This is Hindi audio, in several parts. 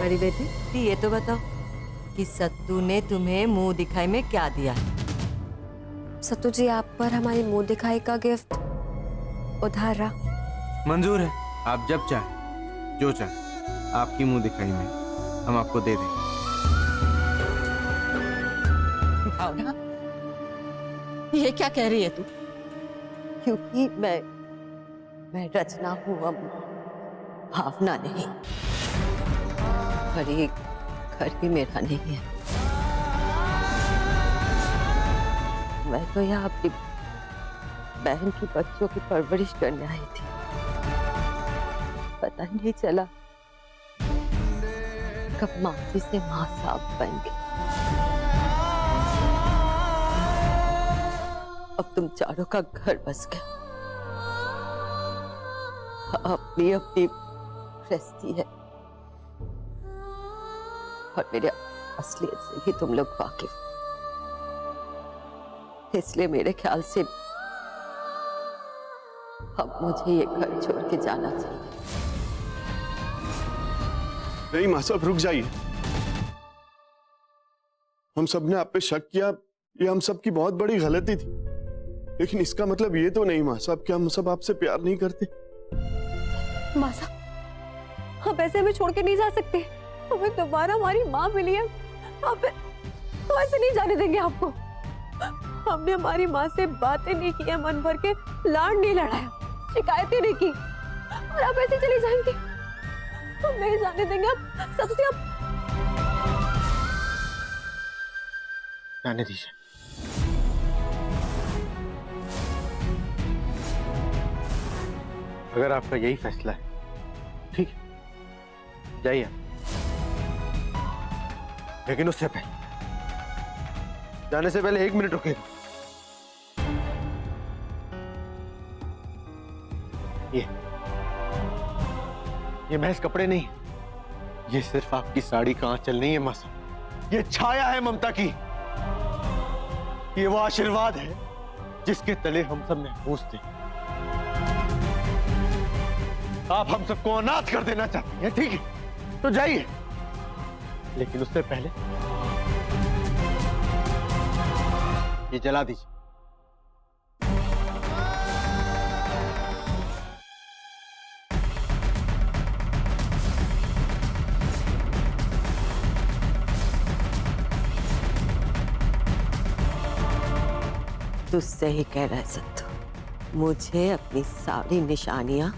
बड़ी बेटी ये तो बताओ कि सत्तू ने तुम्हें मुंह दिखाई में क्या दिया है? सत्तू जी, आप पर हमारी मुंह दिखाई का गिफ्ट उधार रहा। मंजूर है, आप जब चाहें जो चाहें आपकी मुंह दिखाई में हम आपको दे देंगे। भावना, ये क्या कह रही है तू? क्योंकि मैं रचना हूं, अब भावना नहीं। घर ही मेरा नहीं है। मैं तो यहाँ अपनी बहन की बच्चों की परवरिश करने आई थी। पता नहीं चला कब मासी से मां साहब बन गई। अब तुम चारों का घर बस गया। अपनी अपनी गृहस्थी है और मेरे असलियत से भी तुम लोग वाकिफ, इसलिए मेरे ख्याल से अब मुझे ये घर छोड़ के जाना चाहिए। नहीं मां साहब, रुक जाइए। हम सब ने आप पे शक किया, ये हम सब की बहुत बड़ी गलती थी, लेकिन इसका मतलब ये तो नहीं मां साहब कि हम सब आपसे प्यार नहीं करते। माँ साहब, आप ऐसे हमें छोड़ के नहीं जा सकते। हमें दोबारा हमारी माँ मिली है, आप ऐसे नहीं जाने देंगे आपको। हमने हमारी माँ से बातें नहीं की है, मन भर के लाड नहीं लड़ाया, शिकायतें नहीं की, और आप ऐसे चले जाएंगे? हम नहीं जाने देंगे। आप सबसे आप जाने दीजिए। अगर आपका यही फैसला है, ठीक है, जाइए। लेकिन उससे पहले, जाने से पहले 1 मिनट रुकेगा। ये महज कपड़े नहीं, ये सिर्फ आपकी साड़ी का आंचल नहीं है मां साहब, ये छाया है ममता की। ये वो आशीर्वाद है जिसके तले हम सब महफूज थे। आप हम सबको अनाथ कर देना चाहती हैं, ठीक है, तो जाइए, लेकिन उससे पहले ये जला दीजिए। तुझसे ही कह रहा है सत्तू, मुझे अपनी सारी निशानियां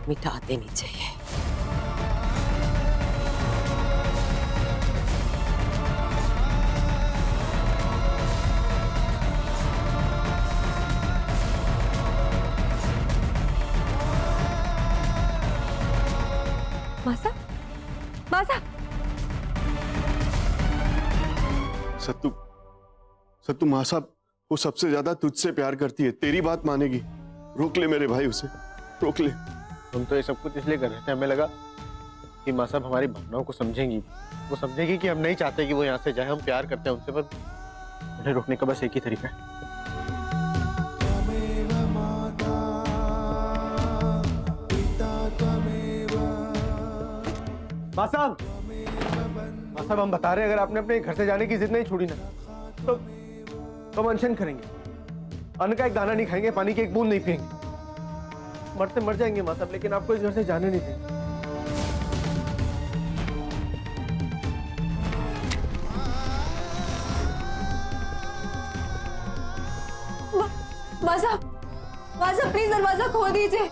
मिटा देनी चाहिए। माँ साहब, माँ साहब। सत्तू, सत्तू, मां साहब वो सबसे ज्यादा तुझसे प्यार करती है, तेरी बात मानेगी। रोक ले मेरे भाई, उसे रोक ले। हम तो ये सब कुछ इसलिए कर रहे थे, हमें लगा कि माँ साहब हमारी भावनाओं को समझेंगी, वो समझेगी कि हम नहीं चाहते कि वो यहाँ से जाए, हम प्यार करते हैं उनसे, पर उन्हें रोकने का बस एक ही तरीका है। माँ साहब हम बता रहे हैं, अगर आपने अपने घर से जाने की जिद नहीं छोड़ी ना, तो हम अनशन करेंगे, अन्न का एक दाना नहीं खाएंगे, पानी की एक बूंद नहीं पिएंगे, मरते मर जाएंगे माँ साहब, लेकिन आपको इस घर से जाने नहीं देंगे। माँ साहब प्लीज दरवाजा खोल दीजिए।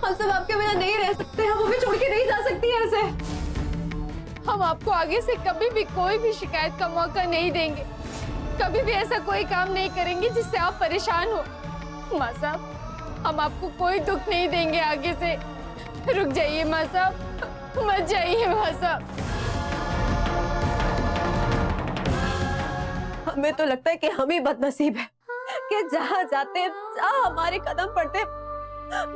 हम सब आपके बिना नहीं रह सकते, हम हमें छोड़ के नहीं जा सकती ऐसे। हम आपको आगे से कभी भी कोई भी शिकायत का मौका नहीं देंगे, कभी भी ऐसा कोई काम नहीं करेंगे जिससे आप परेशान हो। माँ साहब, हम आपको कोई दुख नहीं देंगे आगे से। रुक जाइए माँ साहब, मत जाइए माँ साहब। हमें तो लगता है कि हम ही बदनसीब है कि जहाँ जाते हैं, जहाँ हमारे कदम पड़ते,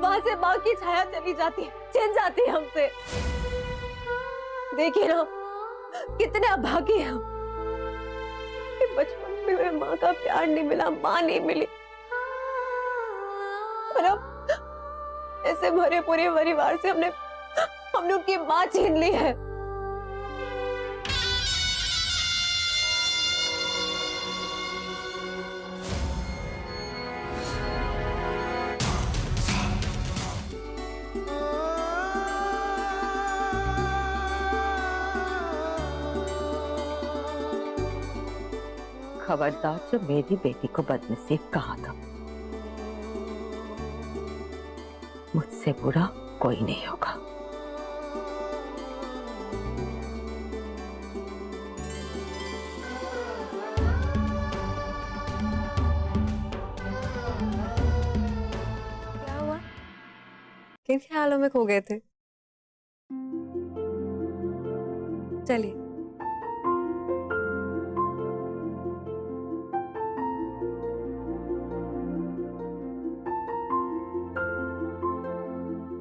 वहां से माँ की छाया चली जाती है, छिन जाती है हमसे। देखिए ना, कितने अभागी हैं हम। बचपन में हमें माँ का प्यार नहीं मिला, माँ नहीं मिली, और अब ऐसे भरे पूरे परिवार से हमने हमने उनकी माँ छीन ली है। खबरदार जो मेरी बेटी को बदनसीब कहा था, मुझसे बुरा कोई नहीं होगा। क्या हुआ? किन ख्यालों में खो गए थे? चलिए।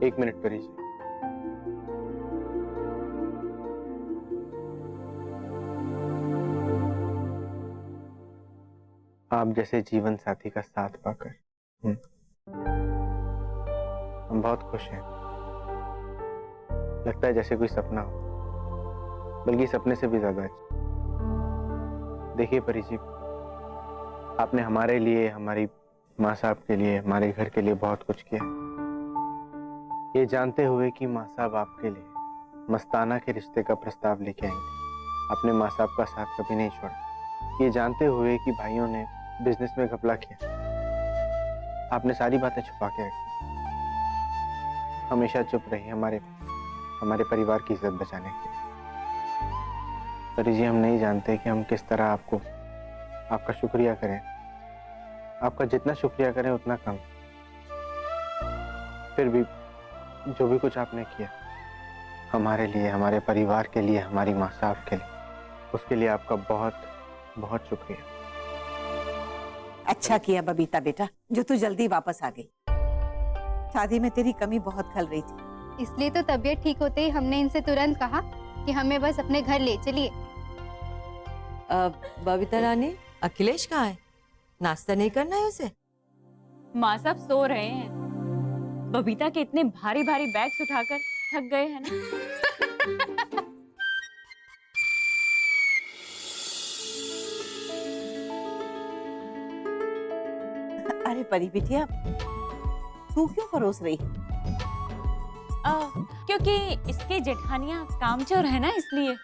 एक मिनट परी जी। आप जैसे जीवन साथी का साथ पाकर हम बहुत खुश हैं। लगता है जैसे कोई सपना हो, बल्कि सपने से भी ज्यादा अच्छा। देखिए परी जी, आपने हमारे लिए, हमारी माँ साहब के लिए, हमारे घर के लिए बहुत कुछ किया है। ये जानते हुए कि माँ साहब आपके लिए मस्ताना के रिश्ते का प्रस्ताव लेके आएंगे, आपने माँ साहब का साथ कभी नहीं छोड़ा। ये जानते हुए कि भाइयों ने बिजनेस में घपला किया, आपने सारी बातें छुपा के रखी। हमेशा चुप रही हमारे परिवार की इज्जत बचाने के लिए। परी जी, हम नहीं जानते कि हम किस तरह आपका शुक्रिया करें। आपका जितना शुक्रिया करें उतना कम। फिर भी जो भी कुछ आपने किया हमारे लिए, हमारे परिवार के लिए, हमारी माँ साहब के लिए, उसके लिए आपका बहुत बहुत शुक्रिया। अच्छा किया बबीता बेटा जो तू जल्दी वापस आ गई। शादी में तेरी कमी बहुत खल रही थी। इसलिए तो तबीयत ठीक होते ही हमने इनसे तुरंत कहा कि हमें बस अपने घर ले चलिए। बबीता रानी, अखिलेश कहाँ है? नाश्ता नहीं करना है उसे? माँ साहब सो रहे हैं। बबीता के इतने भारी भारी बैग्स उठाकर थक गए हैं ना। अरे परी बिटिया, तू क्यों परोस रही है? क्योंकि इसके जेठानियाँ कामचोर है ना, इसलिए।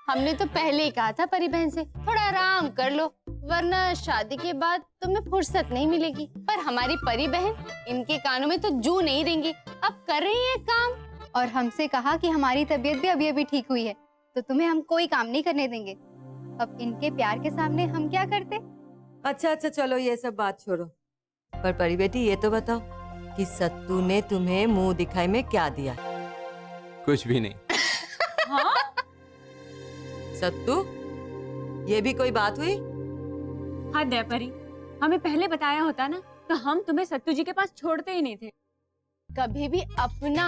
हमने तो पहले ही कहा था परी बहन से थोड़ा आराम कर लो, वरना शादी के बाद तुम्हें फुर्सत नहीं मिलेगी। पर हमारी परी बहन इनके कानों में तो जू नहीं देंगी। अब कर रही है काम, और हमसे कहा कि हमारी तबीयत भी अभी अभी ठीक हुई है, तो तुम्हें हम कोई काम नहीं करने देंगे। अब इनके प्यार के सामने हम क्या करते? अच्छा चलो ये सब बात छोड़ो। पर परी बेटी, ये तो बताओ कि सत्तू ने तुम्हें मुंह दिखाई में क्या दिया? कुछ भी नहीं। हाँ? सत्तू, ये भी कोई बात हुई? हाँ दया परी, हमें पहले बताया होता ना तो हम तुम्हें सत्तू जी के पास छोड़ते ही नहीं थे। कभी भी अपना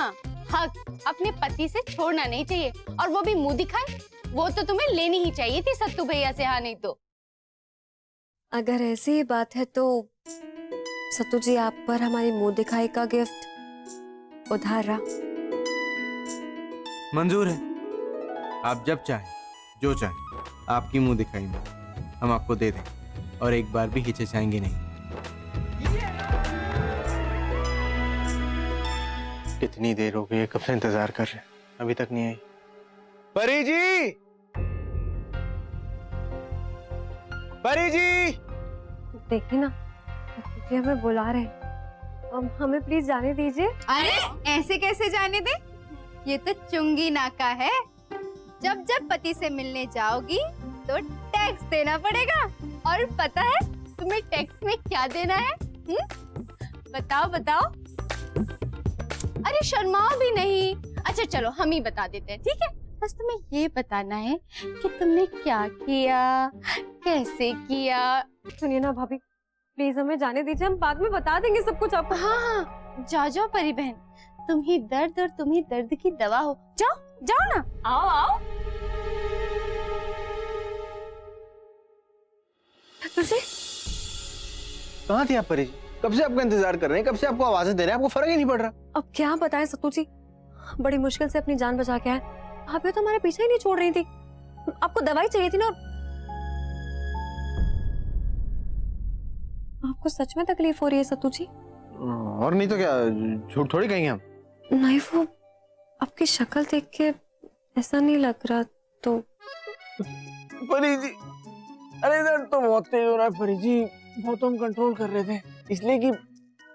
हक अपने पति से छोड़ना नहीं चाहिए, और वो भी मुंह दिखाए, वो तो तुम्हें लेनी ही चाहिए थी सत्तू भैया से। हाँ नहीं तो अगर ऐसी ही बात है तो सत्तू जी, आप पर हमारी मुंह दिखाई का गिफ्ट उधार रहा। मंजूर है, आप जब चाहें, जो चाहें, आपकी मुंह दिखाई में हम आपको दे दें, और एक बार भी हिचकिचाएंगे नहीं। कितनी देर हो गई है, कब से इंतजार कर रहे हैं, अभी तक नहीं आई। परी जी, परी जी, देखिए ना, सत्तू जी हमें बुला रहे हैं। हमें प्लीज जाने दीजिए। अरे ऐसे कैसे जाने दे? ये तो चुंगी नाका है। जब जब पति से मिलने जाओगी तो टैक्स देना पड़ेगा। और पता है तुम्हें टैक्स में क्या देना है? बताओ बताओ। अरे शर्माओ भी नहीं। अच्छा चलो हम ही बता देते हैं, ठीक है? बस तुम्हें ये बताना है कि तुमने क्या किया, कैसे किया। सुनिए ना भाभी, प्लीज हमें जाने दीजिए, हम बाद में बता देंगे सब कुछ आपको। हाँ जाओ जाओ परी बहन, तुम ही दर्द और तुम ही दर्द की दवा हो। जाओ जाओ ना। आओ आओ। तुझे कहाँ थी आप परी जी? कब से आपका इंतजार कर रहे हैं, कब से आपको आवाजें दे रहे हैं, आपको फर्क ही नहीं पड़ रहा। अब क्या बताएं सत्तू जी, बड़ी मुश्किल से अपनी जान बचा के आए। भाभी तो हमारे पीछे ही नहीं छोड़ रही थी। आपको दवाई चाहिए थी ना। आपको सच में तकलीफ हो रही है सत्तू जी? और नहीं तो क्या, झूठ थोड़ी कहेंगे हम। नहीं, वो आपकी शक्ल देख के ऐसा नहीं लग रहा तो। परी जी, अरे दर्द तो बहुत तेज हो रहा है परी जी, बहुत हम कंट्रोल कर रहे थे इसलिए कि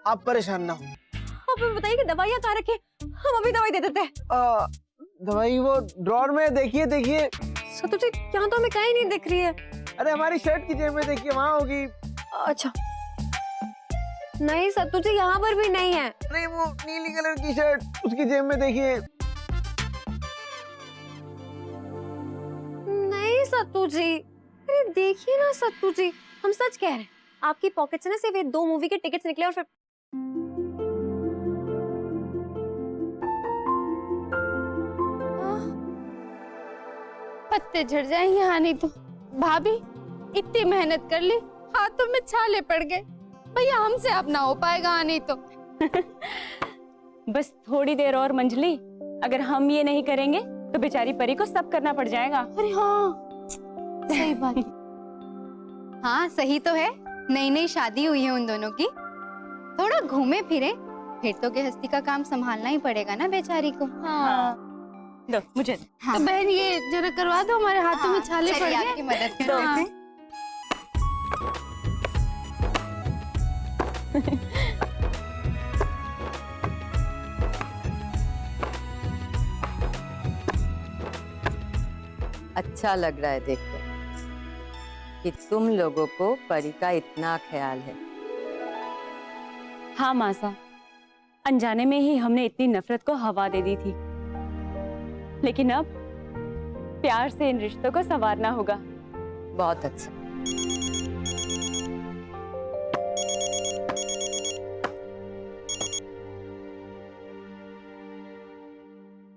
आप परेशान ना हो। आप हमें बताइए कि दवाइयाँ कहाँ रखी, हम अभी दवाई दे देते हैं। दवाई वो ड्रॉर में, देखिए देखिए। सत्तू जी यहाँ तो हमें कहीं नहीं दिख रही है। अरे हमारी शर्ट की जेब में देखिए, वहाँ होगी। अच्छा, नहीं सत्तू जी यहाँ पर भी नहीं है। अरे वो नीली कलर की शर्ट, उसकी जेब में देखिए। नहीं सत्तू जी, अरे देखिए ना सत्तू जी, हम सच कह रहे हैं। आपकी पॉकेट से ना सिर्फ ये 2 मूवी के टिकट्स निकले और फिर पत्ते झड़ जाएंगे। हाँ नहीं तो भाभी इतनी मेहनत कर ली, हाथों में छाले पड़ गए। भैया हमसे अब ना हो पाएगा। हाँ नहीं तो बस थोड़ी देर और मंजली, अगर हम ये नहीं करेंगे तो बेचारी परी को सब करना पड़ जाएगा। अरे हाँ सही बात है। हाँ सही तो है, नई नई शादी हुई है उन दोनों की। थोड़ा घूमे फिरे, फिर तो गृहस्थी का काम संभालना ही पड़ेगा ना बेचारी को। हाँ दो मुझे। हाँ। तो बहन ये जरा करवा दो, हमारे हाथों में छाले पड़ चलिए गए। आपकी मदद कर दो। देते हैं। अच्छा लग रहा है देखकर कि तुम लोगों को परी का इतना ख्याल है। हाँ मासा, अनजाने में ही हमने इतनी नफरत को हवा दे दी थी, लेकिन अब प्यार से इन रिश्तों को संवारना होगा। बहुत अच्छा।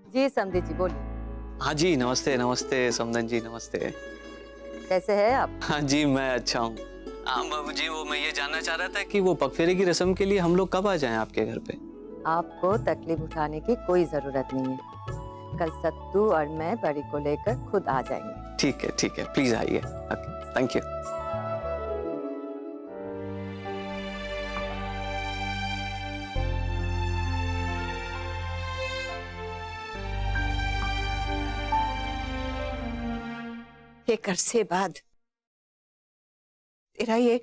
जी समधी जी बोलिए। हाँ जी, नमस्ते नमस्ते समदन जी, नमस्ते। कैसे हैं आप? हाँ जी मैं अच्छा हूँ। बाबू जी वो मैं ये जानना चाह रहा था कि वो पगफेरे की रस्म के लिए हम लोग कब आ जाएं आपके घर पे? आपको तकलीफ उठाने की कोई जरूरत नहीं है। कल सत्तू और मैं परी को लेकर खुद आ जाएंगे। ठीक है प्लीज आइए। Thank you. एक अरसे बाद तेरा ये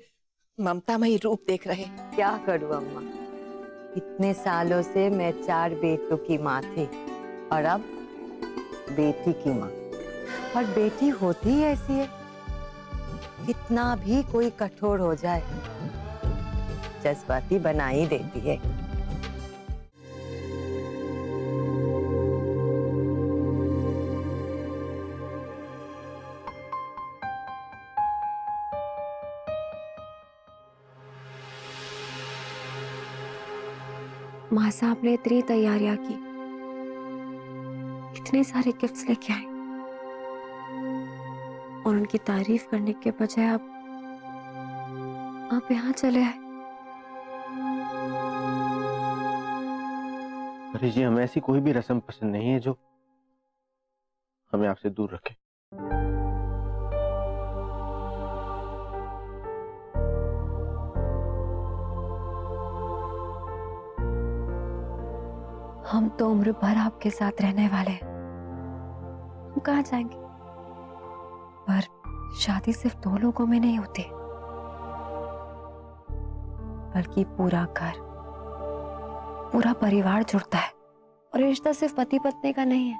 ममतामयी रूप देख रहे। क्या करूं अम्मा, इतने सालों से मैं 4 बेटों की माँ थी और अब बेटी की माँ। और बेटी होती ही ऐसी है, कितना भी कोई कठोर हो जाए जज्बाती बना ही देती है। माँ साहब ने इतनी तैयारियां की, इतने सारे गिफ्ट्स लेके आए और उनकी तारीफ करने के बजाय आप यहाँ चले आए। अरे जी हमें ऐसी कोई भी रस्म पसंद नहीं है जो हमें आपसे दूर रखे। हम तो उम्र भर आपके साथ रहने वाले हैं, हम कहाँ जाएंगे? पर शादी सिर्फ 2 लोगों में नहीं होती, बल्कि पूरा घर, पूरा परिवार जुड़ता है। और ये रिश्ता सिर्फ पति पत्नी का नहीं है,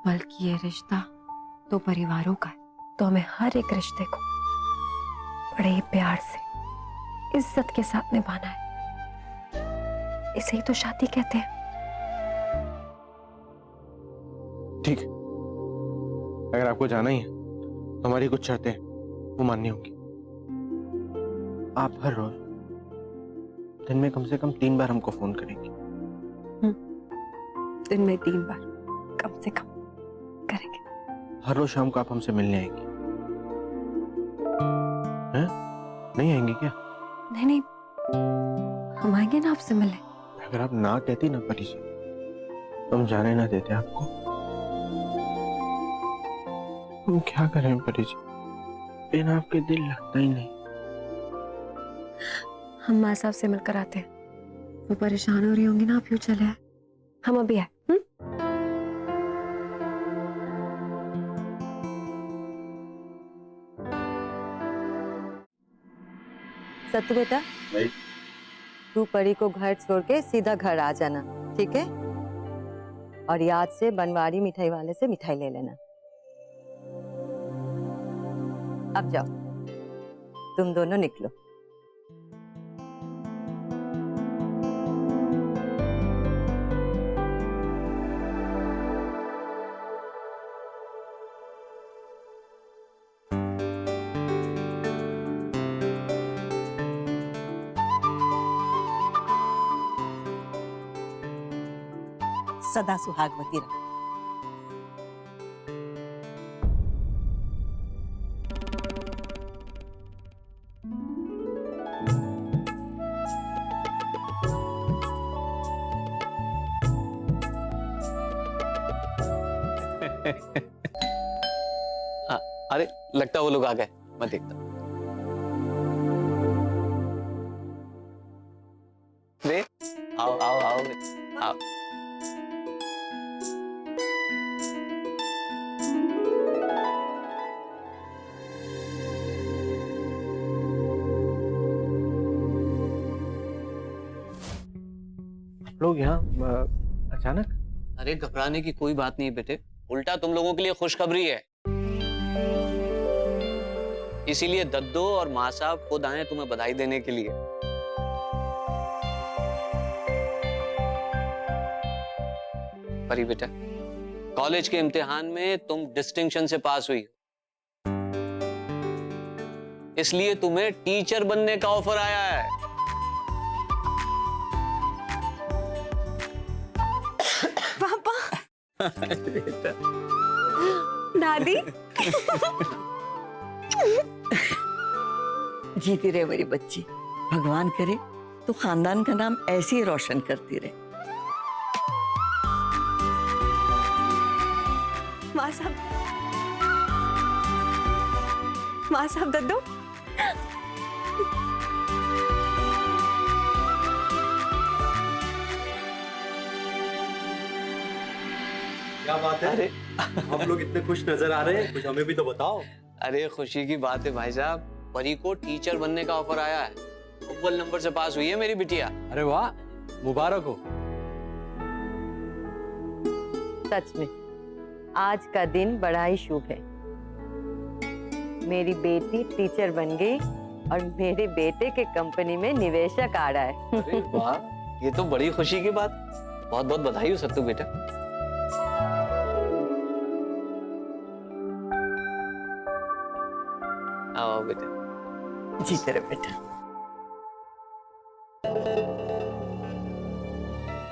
बल्कि ये रिश्ता 2 परिवारों का है। तो हमें हर एक रिश्ते को बड़े ही प्यार से, इज्जत के साथ निभाना है। इसे ही तो शादी कहते हैं। ठीक है, अगर आपको जाना ही है तो हमारी कुछ शर्तें वो माननी होंगी। आप हर रोज दिन में कम से कम 3 बार हमको फोन करेंगी। दिन में 3 बार कम से कम करेंगे। हर रोज शाम को आप हमसे मिलने आएंगी। हैं? नहीं आएंगी क्या? नहीं, हम आएंगे ना आपसे मिलने। अगर आप ना कहती ना परी जी, हम जाने ना देते आपको। हम क्या करें परी जी, बिना आपके दिल लगता ही नहीं। हम माँ साहब से मिलकर आते हैं। वो परेशान हो रही होंगी ना, आप यूँ चले आए, हम अभी आए। सत्तू बेटा, तू परी को घर छोड़ के सीधा घर आ जाना, ठीक है? और याद से बनवारी मिठाई वाले से मिठाई ले लेना। अब जाओ, तुम दोनों निकलो। सदा सुहागवती रहो। अरे लगता वो लोग आ गए, मैं देखता। रे आओ आओ आओ आओ। लोग यहाँ अचानक? अरे घबराने की कोई बात नहीं बेटे, उल्टा तुम लोगों के लिए खुशखबरी है। इसीलिए दद्दो और माँ साहब खुद आए तुम्हें बधाई देने के लिए। परी बेटा, कॉलेज के इम्तिहान में तुम डिस्टिंक्शन से पास हुई हो, इसलिए तुम्हें टीचर बनने का ऑफर आया है। पापा। बेटा। दादी। जीती रहे मेरी बच्ची, भगवान करे तो खानदान का नाम ऐसे ही रोशन करती रहे। माँ साहब दद्दू। क्या बात है? अरे हम लोग इतने खुश नजर आ रहे हैं, कुछ हमें भी तो बताओ। अरे खुशी की बात है भाई साहब, परी को टीचर बनने का ऑफर आया है। अव्वल नंबर से पास हुई है मेरी बिटिया। अरे वाह, मुबारक हो। सच में आज का दिन बड़ा ही शुभ है। मेरी बेटी टीचर बन गई और मेरे बेटे के कंपनी में निवेशक आ रहा है। अरे वाह, ये तो बड़ी खुशी की बात। बहुत बहुत बधाई हो सत्तू बेटा। आओ बेटा। जीते रहे बेटा।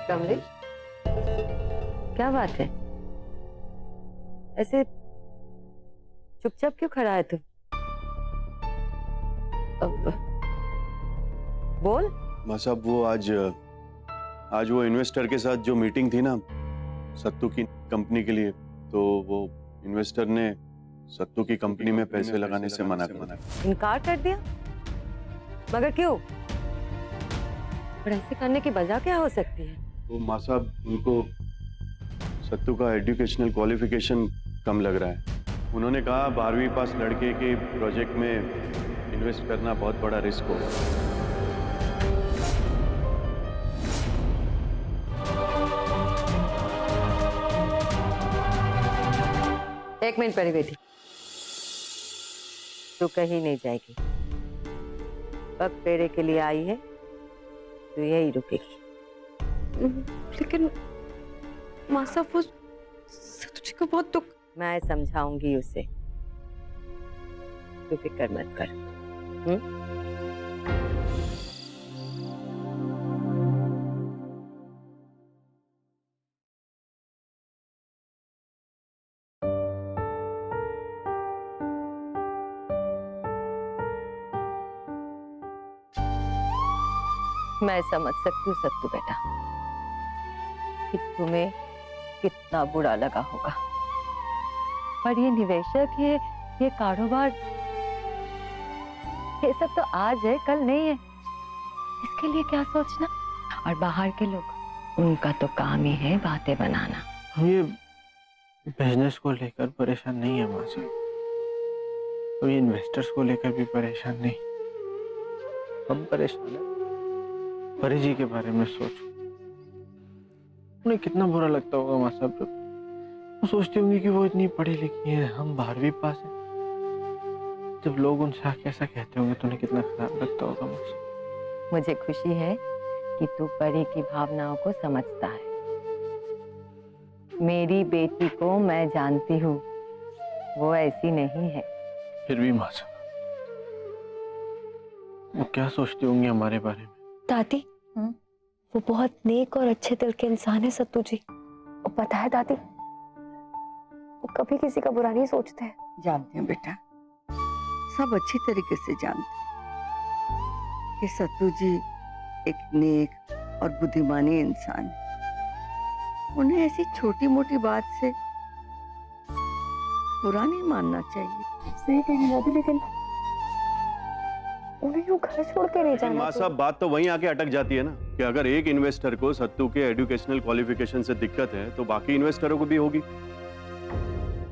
कमलेश, क्या बात है? ऐसे चुपचाप क्यों खड़ा है तू? अब बोल। माँ साहब, वो आज वो इन्वेस्टर के साथ जो मीटिंग थी ना सत्तू की कंपनी के लिए, तो वो इन्वेस्टर ने सत्तू की कंपनी में पैसे लगाने से मना कर दिया। इनकार कर दिया? मगर क्यों? पर ऐसे करने की वजह क्या हो सकती है? वो माँ साहब, उनको सत्तू का एजुकेशनल क्वालिफिकेशन कम लग रहा है। उन्होंने कहा 12वीं पास लड़के के प्रोजेक्ट में इन्वेस्ट करना बहुत बड़ा रिस्क होगा। एक मिनट परी बेटी, तू कहीं नहीं जाएगी। पग फेरे के लिए आई है, तू यही रुकेगी। लेकिन माँ साहब, वो सत्तू जी को बहुत दुख। मैं समझाऊंगी उसे, तू फिक्र मत कर। मैं समझ सकती हूँ सत्तू बेटा कि तुम्हें कितना बुरा लगा होगा। पर ये निवेशक, ये कारोबार, ये सब तो आज है, कल नहीं है। इसके लिए क्या सोचना। और बाहर के लोग, उनका तो काम ही है बातें बनाना। हम ये बिजनेस को लेकर परेशान नहीं है मासी, तो ये इन्वेस्टर्स को लेकर भी परेशान नहीं। हम परेशान है परी जी के बारे में सोचो। उन्हें कितना बुरा लगता होगा माँ साहब, जब वो सोचती होंगी कि वो इतनी पढ़ी लिखी है, हम 12वीं पास हैं। जब लोग उनसे आके ऐसा कहते होंगे तो उन्हें कितना खराब लगता होगा माँ साहब। मुझे खुशी है कि तू परी की भावनाओं को समझता है। मेरी बेटी को मैं जानती हूँ, वो ऐसी नहीं है। फिर भी माँ साहब, वो क्या सोचती होंगी हमारे बारे में? दादी, वो बहुत नेक और अच्छे दिल के इंसान है सत्तू जी। वो पता है दादी, वो कभी किसी का बुरा नहीं सोचते हैं। जानती हूँ बेटा, सब अच्छी तरीके से जानते हैं कि सत्तू जी एक नेक और बुद्धिमानी इंसान है। उन्हें ऐसी छोटी मोटी बात से बुरा नहीं मानना चाहिए। सही कही दादी, लेकिन उन्हें यूं घर छोड़ के नहीं जाना। माँ साहब, बात तो वहीं आके अटक जाती है ना कि अगर एक इन्वेस्टर को सत्तू के एजुकेशनल क्वालिफिकेशन से दिक्कत है तो बाकी इन्वेस्टरों को भी होगी।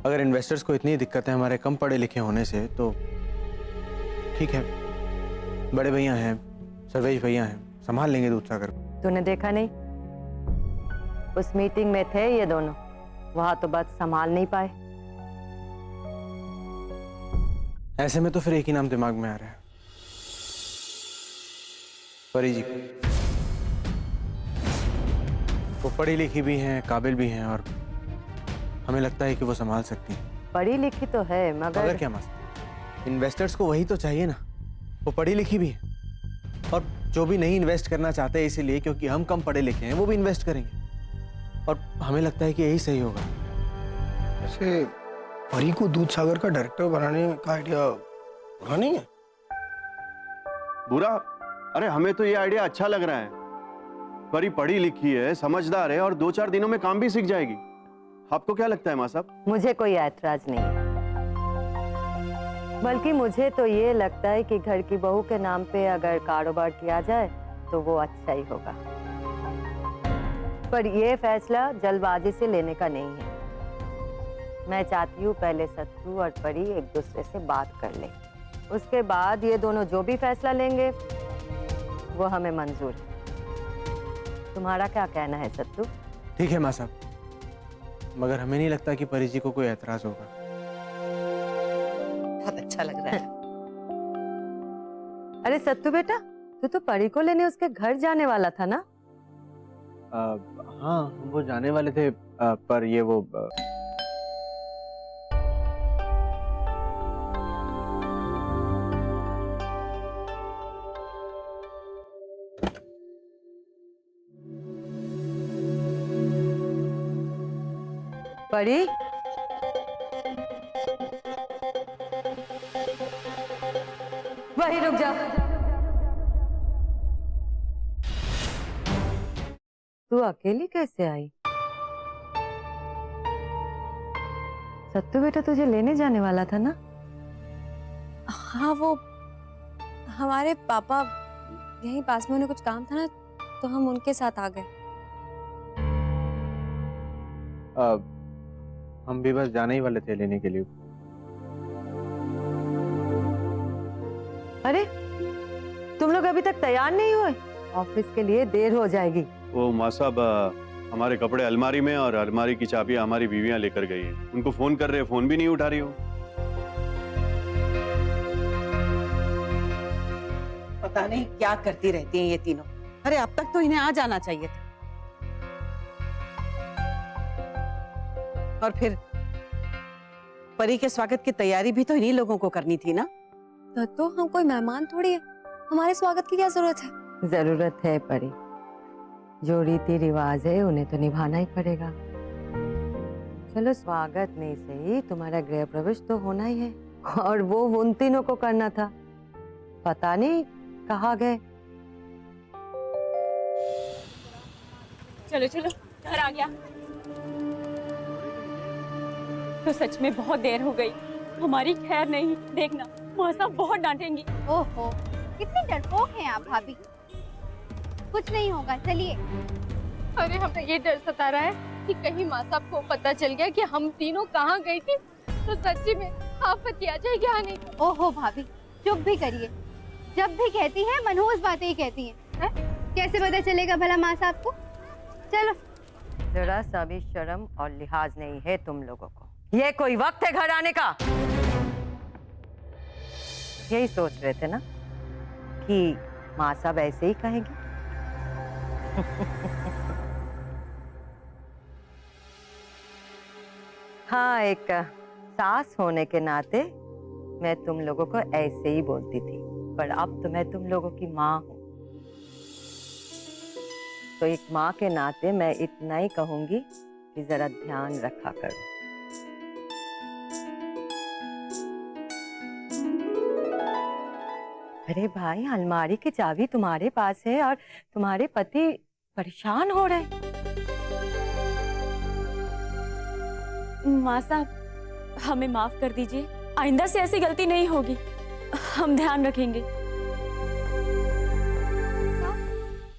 अगर इन्वेस्टर्स को इतनी दिक्कत है हमारे कम पढ़े लिखे होने से, तो ठीक है, बड़े भैया हैं, सर्वेश भैया हैं, संभाल लेंगे दूधसागर को। तूने देखा नहीं, उस मीटिंग में थे ये दोनों, वहां तो बात संभाल नहीं पाए। ऐसे में तो फिर एक ही नाम दिमाग में आ रहा है, परी जी। वो पढ़ी लिखी भी हैं, काबिल भी हैं, और हमें लगता है कि वो संभाल सकती हैं। पढ़ी लिखी तो है, मगर क्या मसला? इन्वेस्टर्स को वही तो चाहिए ना, वो पढ़ी लिखी भी है, और जो भी नहीं इन्वेस्ट करना चाहते इसीलिए क्योंकि हम कम पढ़े लिखे हैं, वो भी इन्वेस्ट करेंगे, और हमें लगता है कि यही सही होगा। ऐसे परी को दूधसागर का डायरेक्टर बनाने का आइडिया बुरा नहीं है। बुरा? अरे हमें तो ये आइडिया अच्छा लग रहा है। परी पढ़ी लिखी है, समझदार है, और 2-4 दिनों में काम भी सीख जाएगी। आपको क्या लगता है माँ साहब? मुझे कोई ऐतराज नहीं है, बल्कि मुझे तो ये लगता है कि घर की बहू के नाम पे अगर कारोबार किया जाए तो वो अच्छा ही होगा। पर ये फैसला जल्दबाजी से लेने का नहीं है। मैं चाहती हूँ पहले सत्तू और परी एक दूसरे से बात कर ले, उसके बाद ये दोनों जो भी फैसला लेंगे वो हमें मंजूर है। तुम्हारा क्या कहना है सत्तू? ठीक है माँ साहब, मगर हमें नहीं लगता कि परी जी को कोई ऐतराज होगा। बहुत अच्छा लग रहा है। अरे सत्तू बेटा, तू तो परी को लेने उसके घर जाने वाला था ना? हाँ, वो जाने वाले थे, पर ये वो परी, वहीं रुक जा। तू अकेली कैसे आई? सत्तू बेटा तुझे लेने जाने वाला था ना? हाँ, वो हमारे पापा यहीं पास में, उन्हें कुछ काम था ना, तो हम उनके साथ आ गए। हम भी बस जाने ही वाले थे लेने के लिए। अरे तुम लोग अभी तक तैयार नहीं हुए? ऑफिस के लिए देर हो जाएगी। वो माँ साहब, हमारे कपड़े अलमारी में, और अलमारी की चाबियां हमारी बीवियां लेकर गई हैं। उनको फोन कर रहे हैं, फोन भी नहीं उठा रही हो। पता नहीं क्या करती रहती हैं ये तीनों। अरे अब तक तो इन्हें आ जाना चाहिए था। और फिर परी के स्वागत की तैयारी भी तो इन्हीं लोगों को करनी थी ना। तो हम कोई मेहमान थोड़ी है, हमारे स्वागत की क्या जरूरत है? जरूरत है परी, जो रीति रिवाज है उन्हें तो निभाना ही पड़ेगा। चलो स्वागत नहीं सही, तुम्हारा गृह प्रवेश तो होना ही है, और वो उन तीनों को करना था, पता नहीं कहाँ गए। चलो चलो, घर आ गया। तो सच में बहुत देर हो गई। हमारी खैर नहीं, देखना माँ साहब बहुत डांटेंगी। ओहो, कितने डरपोक हैं आप भाभी। कुछ नहीं होगा, चलिए। अरे हमें ये डर सता रहा है कि कहीं माँ साहब को पता चल गया कि हम तीनों कहाँ गई थी तो सच्ची में आफत आ जाएगी आने की। ओहो भाभी, चुप भी करिए। जब भी कहती हैं मनहूस बातें ही कहती हैं। कैसे पता चलेगा भला माँ साहब को? चलो। जरा सा भी शर्म और लिहाज नहीं है तुम लोगों को। ये कोई वक्त है घर आने का? यही सोच रहे थे ना कि माँ साहब ऐसे ही कहेंगी। हाँ, एक सास होने के नाते मैं तुम लोगों को ऐसे ही बोलती थी, पर अब तो मैं तुम लोगों की माँ हूँ, तो एक माँ के नाते मैं इतना ही कहूंगी कि जरा ध्यान रखा करो। अरे भाई, अलमारी की चाबी तुम्हारे पास है और तुम्हारे पति परेशान हो रहे। माँ साहब हमें माफ कर दीजिए, आइंदा से ऐसी गलती नहीं होगी, हम ध्यान रखेंगे।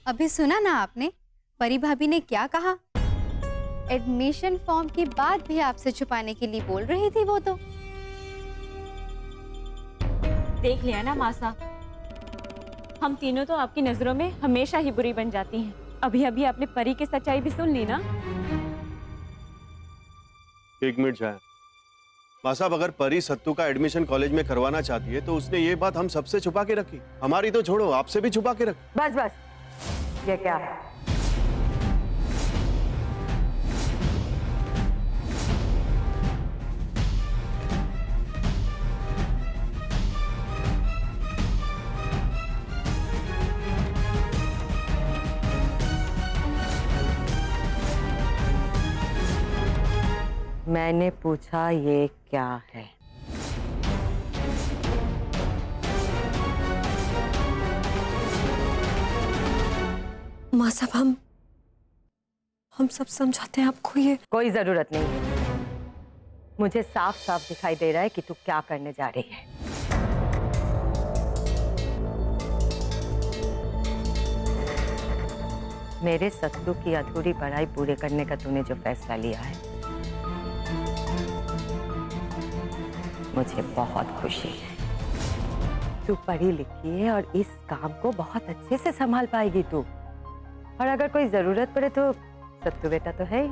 अभी सुना ना आपने परी भाभी ने क्या कहा? एडमिशन फॉर्म की बात भी आपसे छुपाने के लिए बोल रही थी वो तो। देख लिया ना माँ साहब, हम तीनों तो आपकी नजरों में हमेशा ही बुरी बन जाती हैं। अभी अभी आपने परी की सच्चाई भी सुन ली ना। एक मिनट जाए। माँ साहब, अगर परी सत्तू का एडमिशन कॉलेज में करवाना चाहती है तो उसने ये बात हम सबसे छुपा के रखी। हमारी तो छोड़ो, आपसे भी छुपा के रखी। बस बस, ये क्या है? मैंने पूछा ये क्या है? माँ साहब हम सब समझाते हैं आपको। ये कोई जरूरत नहीं है। मुझे साफ साफ दिखाई दे रहा है कि तू क्या करने जा रही है। मेरे सत्तू की अधूरी पढ़ाई पूरे करने का तूने जो फैसला लिया है, मुझे बहुत खुशी है। तू पढ़ी लिखी है और इस काम को बहुत अच्छे से संभाल पाएगी तू। और अगर कोई जरूरत पड़े तो सत्तू बेटा तो है ही।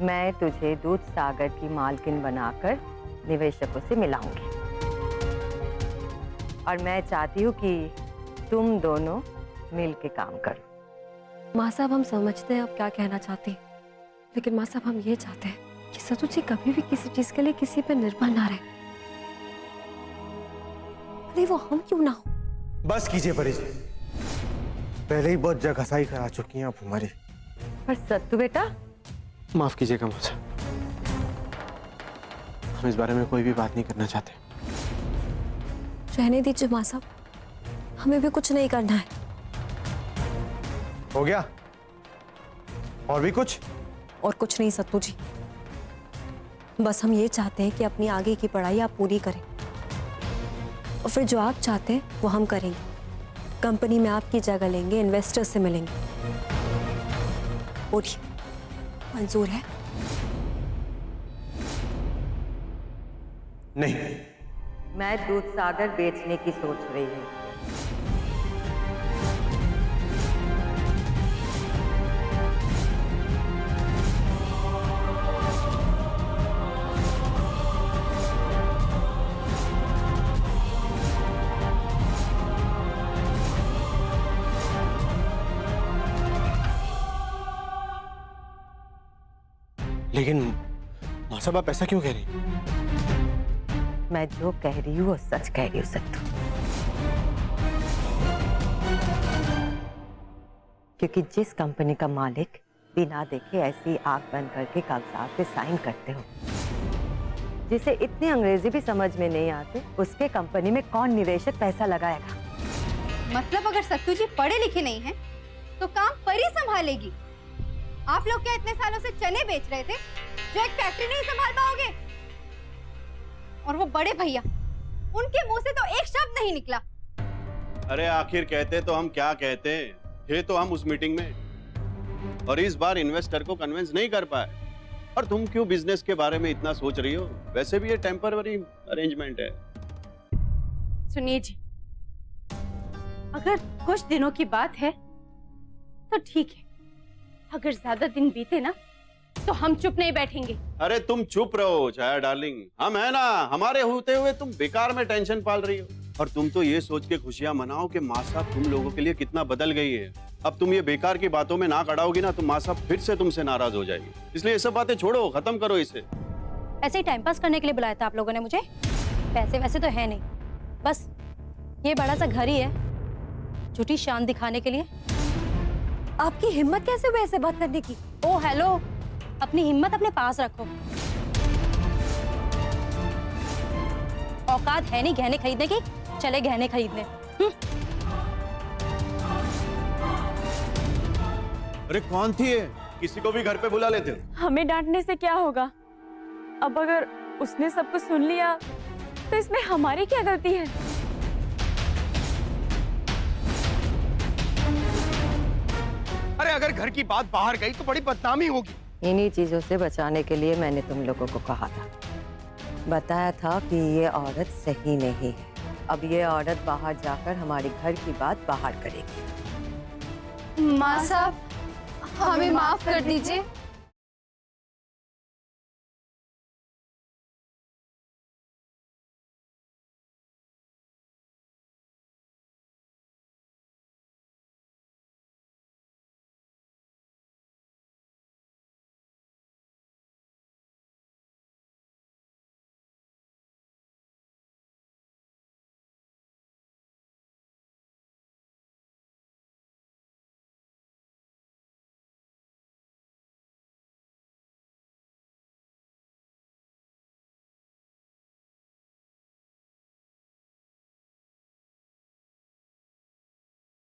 मैं तुझे दूध सागर की मालकिन बनाकर निवेशकों से मिलाऊंगी और मैं चाहती हूँ कि तुम दोनों मिल के काम करो। माँ साहब हम समझते हैं आप क्या कहना चाहती हैं, लेकिन माँ साहब हम ये चाहते हैं कि सत्तू जी कभी भी किसी चीज के लिए किसी पे निर्भर ना रहे। अरे वो हम क्यों ना हो। बस कीजिए परी जी, पहले ही बहुत जगहसाई करा चुकी हैं आप हमारी। पर सत्तू बेटा, माफ कीजिएगा माँ साहब, हम इस बारे में कोई भी बात नहीं करना चाहते। रहने दीजिए माँ साहब, हमें भी कुछ नहीं करना है। हो गया? और भी कुछ? और कुछ नहीं सत्तू जी, बस हम ये चाहते हैं कि अपनी आगे की पढ़ाई आप पूरी करें और फिर जो आप चाहते हैं वो हम करेंगे। कंपनी में आपकी जगह लेंगे, इन्वेस्टर से मिलेंगे। बोलिए, मंजूर है? नहीं। मैं दूध सागर बेचने की सोच रही हूँ। लेकिन माँ साहब आप ऐसा क्यों कह रही हैं? मैं जो कह रही हूँ वो सच कह रही हूँ सत्तू। क्योंकि जिस कंपनी का मालिक बिना देखे ऐसी आंख बंद करके कागजात पे साइन करते हो, जिसे इतनी अंग्रेजी भी समझ में नहीं आते, उसके कंपनी में कौन निवेशक पैसा लगाएगा? मतलब अगर सत्तू जी पढ़े लिखे नहीं हैं, तो काम परी संभालेगी। आप लोग क्या इतने सालों से चने बेच रहे थे जो एक फैक्ट्री नहीं संभाल पाओगे? और वो बड़े भैया, उनके मुंह से तो एक शब्द नहीं निकला। अरे आखिर कहते तो हम क्या कहते, थे तो हम उस मीटिंग में, और इस बार इन्वेस्टर को कन्विंस नहीं कर पाए। और तुम क्यों बिजनेस के बारे में इतना सोच रही हो? वैसे भी ये टेम्पररी अरेंजमेंट है। सुनिए जी, अगर कुछ दिनों की बात है तो ठीक है, अगर ज्यादा दिन बीते ना तो हम चुप नहीं बैठेंगे। अरे तुम चुप रहो छाया डार्लिंग, हम है ना, हमारे होते हुए तुम बेकार में टेंशन पाल रही हो। और तुम तो ये सोच के खुशियां मनाओ कि माँ साहब तुम लोगों के लिए कितना बदल गई है। अब तुम ये बेकार की बातों में नाक अड़ाओगी ना तो माँ साहब फिर से तुमसे नाराज हो जाएगी। इसलिए ये सब बातें छोड़ो, खत्म करो इसे। ऐसे ही टाइम पास करने के लिए बुलाया था आप लोगों ने मुझे? पैसे वैसे तो है नहीं, बस ये बड़ा सा घर ही है झूठी शान दिखाने के लिए। आपकी हिम्मत कैसे हुई ऐसे बात करने की? ओ हेलो, अपनी हिम्मत अपने पास रखो। औकात है नहीं गहने खरीदने की, चले गहने खरीदने। अरे कौन थी ये? किसी को भी घर पे बुला लेते हो? हमें डांटने से क्या होगा? अब अगर उसने सब कुछ सुन लिया तो इसमें हमारी क्या गलती है? अरे अगर घर की बात बाहर गई तो बड़ी बदनामी होगी। इन्हीं चीजों से बचाने के लिए मैंने तुम लोगों को कहा था, बताया था कि ये औरत सही नहीं है। अब ये औरत बाहर जाकर हमारे घर की बात बाहर करेगी। माँ साहब, हमें माफ कर दीजिए।